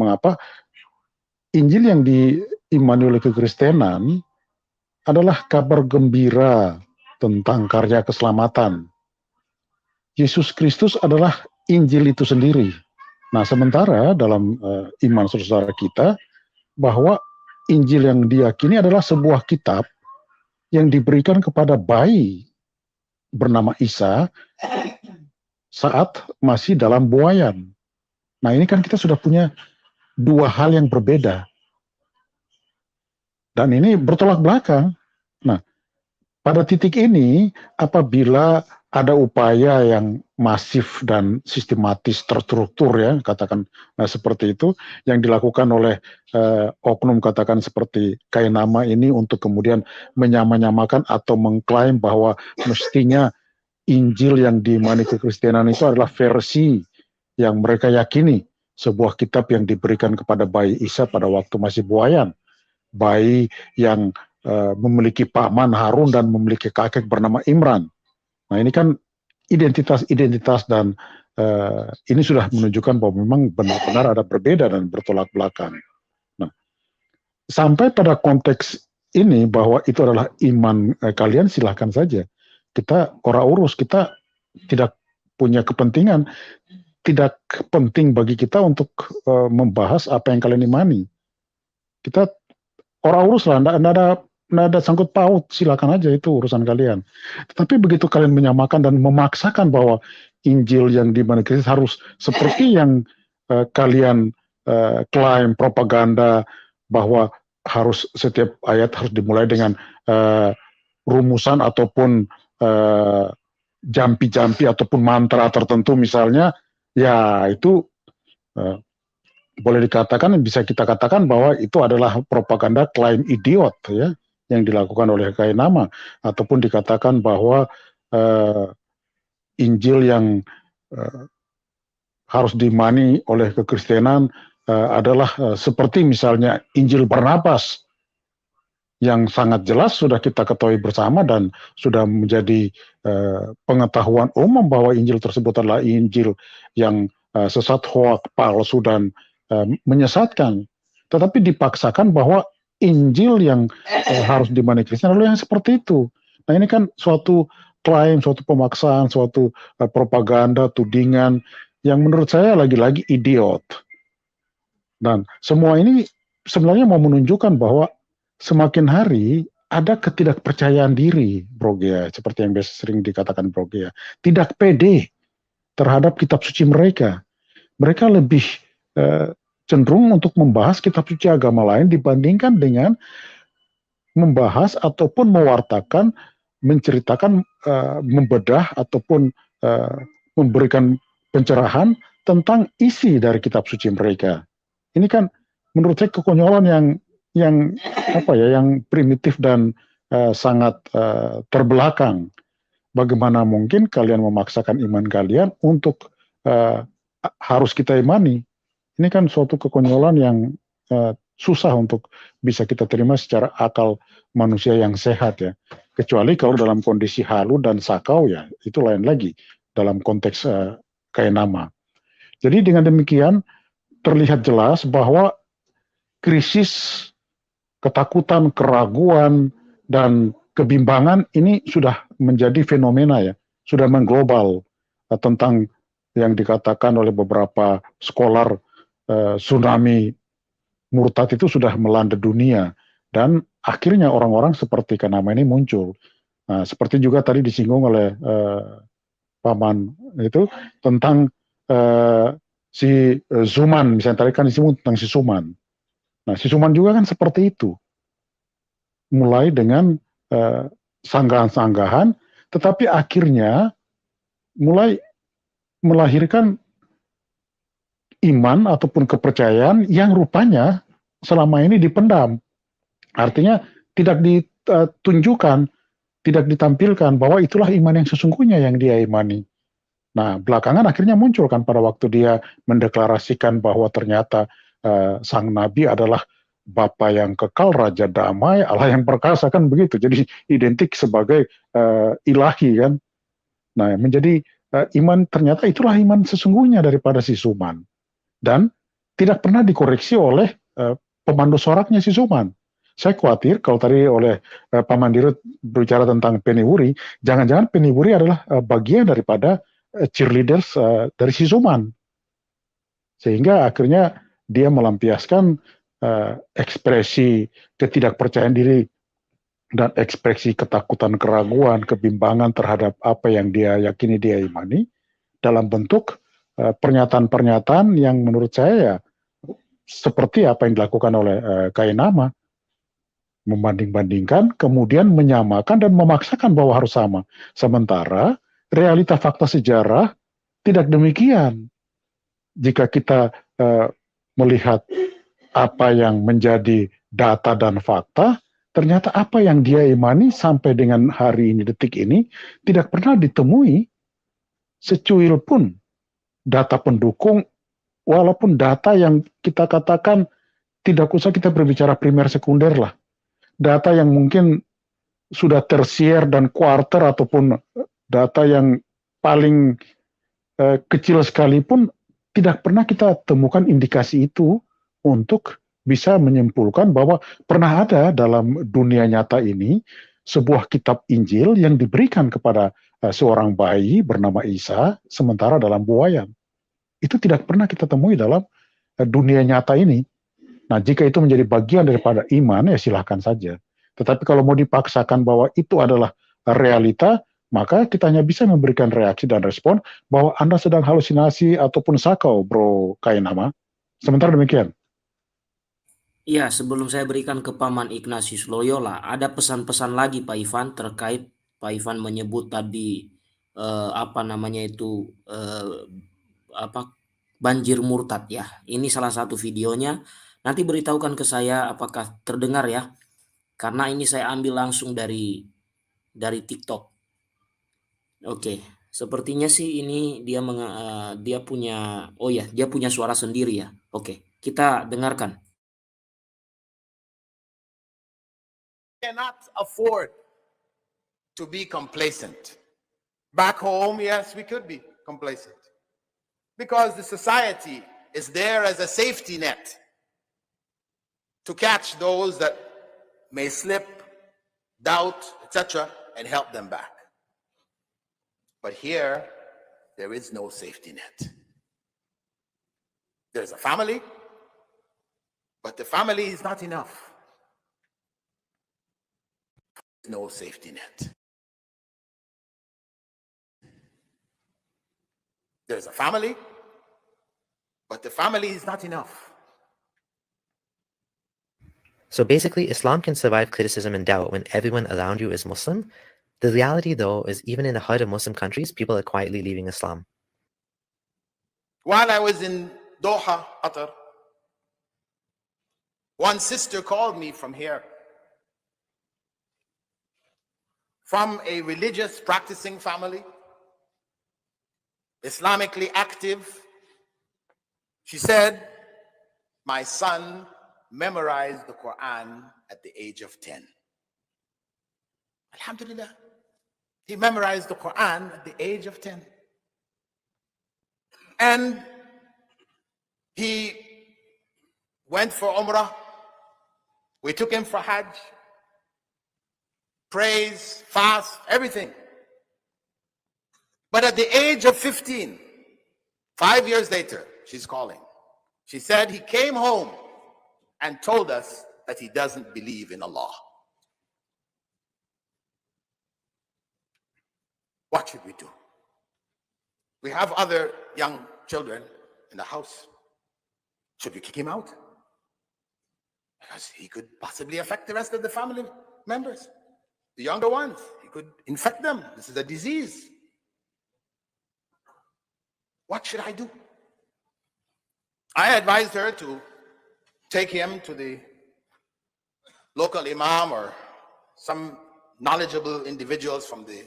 Mengapa Injil yang diimani oleh kekristenan adalah kabar gembira tentang karya keselamatan. Yesus Kristus adalah Injil itu sendiri. Nah, sementara dalam iman saudara kita, bahwa Injil yang diyakini adalah sebuah kitab yang diberikan kepada bayi bernama Isa saat masih dalam buayan. Nah, ini kan kita sudah punya dua hal yang berbeda. Dan ini bertolak belakang. Nah, pada titik ini, apabila ada upaya yang masif dan sistematis terstruktur, ya katakan seperti itu, yang dilakukan oleh oknum katakan seperti Kainama ini untuk kemudian menyamakan atau mengklaim bahwa mestinya Injil yang diimani kekristenan itu adalah versi yang mereka yakini, sebuah kitab yang diberikan kepada bayi Isa pada waktu masih buayan, bayi yang memiliki paman Harun dan memiliki kakek bernama Imran. Nah, ini kan identitas dan ini sudah menunjukkan bahwa memang benar-benar ada berbeda dan bertolak belakang. Nah, sampai pada konteks ini bahwa itu adalah iman kalian, silahkan saja. Kita ora urus, kita tidak punya kepentingan, tidak penting bagi kita untuk membahas apa yang kalian imani. Kita ora urus lah, enggak ada sangkut paut, silakan aja, itu urusan kalian. Tetapi begitu kalian menyamakan dan memaksakan bahwa Injil yang dimana Kristus harus seperti yang kalian klaim propaganda, bahwa harus setiap ayat harus dimulai dengan rumusan ataupun jampi-jampi ataupun mantra tertentu misalnya, ya itu boleh dikatakan, bisa kita katakan bahwa itu adalah propaganda klaim idiot, ya, yang dilakukan oleh Kainama, ataupun dikatakan bahwa Injil yang harus diimani oleh kekristenan adalah seperti misalnya Injil Barnabas, yang sangat jelas sudah kita ketahui bersama dan sudah menjadi pengetahuan umum bahwa Injil tersebut adalah Injil yang sesat, hoak, palsu, dan menyesatkan. Tetapi dipaksakan bahwa Injil yang harus dimani Kristen adalah yang seperti itu. Nah, ini kan suatu klaim, suatu pemaksaan, suatu propaganda, tudingan yang menurut saya lagi-lagi idiot. Dan semua ini sebenarnya mau menunjukkan bahwa semakin hari ada ketidakpercayaan diri, Bro Gea, seperti yang biasa sering dikatakan Bro Gea. Tidak pede terhadap kitab suci mereka. Mereka lebih cenderung untuk membahas kitab suci agama lain dibandingkan dengan membahas ataupun mewartakan, menceritakan, membedah ataupun memberikan pencerahan tentang isi dari kitab suci mereka. Ini kan menurut saya kekonyolan yang primitif dan sangat terbelakang. Bagaimana mungkin kalian memaksakan iman kalian untuk harus kita imani? Ini kan suatu kekonyolan yang susah untuk bisa kita terima secara akal manusia yang sehat, ya. Kecuali kalau dalam kondisi halu dan sakau, ya itu lain lagi dalam konteks Kainama. Jadi dengan demikian terlihat jelas bahwa krisis, ketakutan, keraguan, dan kebimbangan ini sudah menjadi fenomena, ya, sudah mengglobal, tentang yang dikatakan oleh beberapa scholar tsunami murtad itu sudah melanda dunia, dan akhirnya orang-orang seperti Kainama ini muncul. Nah, seperti juga tadi disinggung oleh Paman itu tentang si Zuman, misalnya tadi kan disinggung tentang si Suman. Nah, si Suman juga kan seperti itu, mulai dengan sanggahan-sanggahan, tetapi akhirnya mulai melahirkan iman ataupun kepercayaan yang rupanya selama ini dipendam. Artinya tidak ditunjukkan, tidak ditampilkan bahwa itulah iman yang sesungguhnya yang dia imani. Nah, belakangan akhirnya muncul kan pada waktu dia mendeklarasikan bahwa ternyata sang nabi adalah Bapa yang kekal, Raja damai, Allah yang perkasa, kan begitu. Jadi identik sebagai ilahi, kan. Nah, menjadi iman, ternyata itulah iman sesungguhnya daripada si Suman. Dan tidak pernah dikoreksi oleh pemandu soraknya si Zuman. Saya khawatir kalau tadi oleh Pak Mandirut berbicara tentang Penny Wuri, jangan-jangan Penny Wuri adalah bagian daripada cheerleaders dari si Zuman. Sehingga akhirnya dia melampiaskan ekspresi ketidakpercayaan diri dan ekspresi ketakutan, keraguan, kebimbangan terhadap apa yang dia yakini, dia imani, dalam bentuk pernyataan-pernyataan yang menurut saya ya seperti apa yang dilakukan oleh Kainama, membanding-bandingkan, kemudian menyamakan dan memaksakan bahwa harus sama. Sementara realita fakta sejarah tidak demikian. Jika kita melihat apa yang menjadi data dan fakta, ternyata apa yang dia imani sampai dengan hari ini, detik ini, tidak pernah ditemui secuil pun data pendukung, walaupun data yang kita katakan tidak usah kita berbicara primer sekunder lah. Data yang mungkin sudah tersier dan kuarter ataupun data yang paling kecil sekalipun tidak pernah kita temukan indikasi itu untuk bisa menyimpulkan bahwa pernah ada dalam dunia nyata ini sebuah kitab Injil yang diberikan kepada seorang bayi bernama Isa, sementara dalam buayan. Itu tidak pernah kita temui dalam dunia nyata ini. Nah, jika itu menjadi bagian daripada iman, ya silahkan saja. Tetapi kalau mau dipaksakan bahwa itu adalah realita, maka kita hanya bisa memberikan reaksi dan respon bahwa Anda sedang halusinasi ataupun sakau, Bro Kainama. Sementara demikian. Iya, sebelum saya berikan ke Paman Ignatius Loyola, ada pesan-pesan lagi Pak Ivan terkait Pak Ivan menyebut tadi apa namanya itu apa banjir murtad ya. Ini salah satu videonya. Nanti beritahukan ke saya apakah terdengar ya. Karena ini saya ambil langsung dari TikTok. Oke, sepertinya sih ini dia punya dia punya suara sendiri ya. Oke, kita dengarkan. Cannot afford to be complacent. Back home, yes, we could be complacent because the society is there as a safety net to catch those that may slip, doubt, etc., and help them back. But here, there is no safety net. There's a family, but the family is not enough. No safety net. There's a family, but the family is not enough. So basically, Islam can survive criticism and doubt when everyone around you is Muslim. The reality, though, is even in the heart of Muslim countries, people are quietly leaving Islam. While I was in Doha, Qatar, one sister called me from here, from a religious practicing family, Islamically active. She said, my son memorized the Quran at the age of 10. Alhamdulillah. He memorized the Quran at the age of 10. And he went for Umrah. We took him for Hajj. Praise, fast, everything. But at the age of 15, 5 years later, she's calling. She said he came home and told us that he doesn't believe in Allah. What should we do? We have other young children in the house. Should we kick him out? Because he could possibly affect the rest of the family members. The younger ones, he could infect them. This is a disease. What should I do? I advised her to take him to the local imam or some knowledgeable individuals from the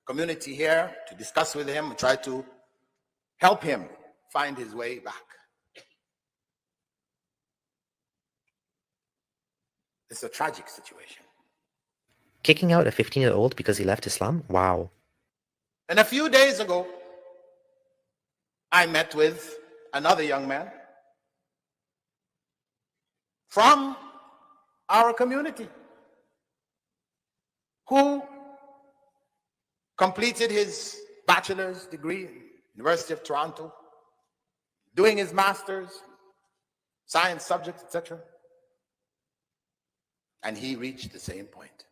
community here to discuss with him and try to help him find his way back. It's a tragic situation. Kicking out a 15-year-old because he left Islam? Wow. And a few days ago, I met with another young man from our community who completed his bachelor's degree in University of Toronto, doing his master's, science subjects, etc. And he reached the same point.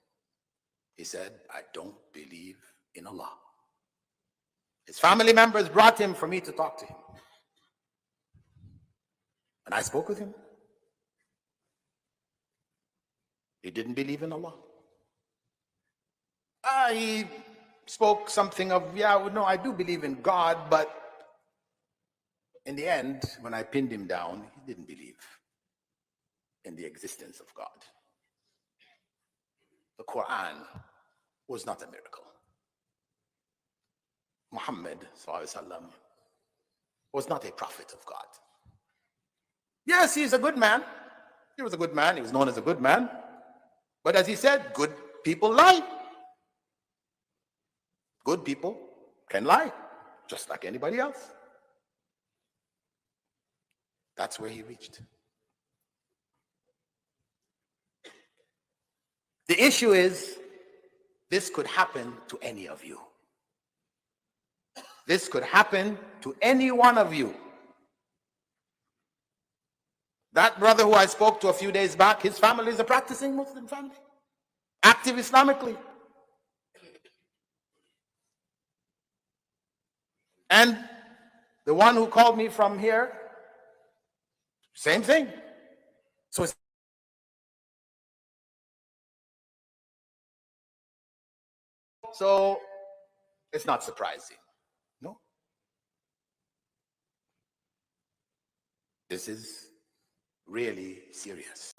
He said, I don't believe in Allah. His family members brought him for me to talk to him. And I spoke with him. He didn't believe in Allah. He spoke something of, yeah, no, I do believe in God, but in the end, when I pinned him down, he didn't believe in the existence of God. The Quran was not a miracle. Muhammad ﷺ was not a prophet of God. Yes, he's a good man. He was a good man. He was known as a good man. But as he said, good people lie. Good people can lie, just like anybody else. That's where he reached. The issue is, this could happen to any of you. This could happen to any one of you. That brother who I spoke to a few days back, his family is a practicing Muslim family, active Islamically. And the one who called me from here, same thing. So it's not surprising. No. This is really serious.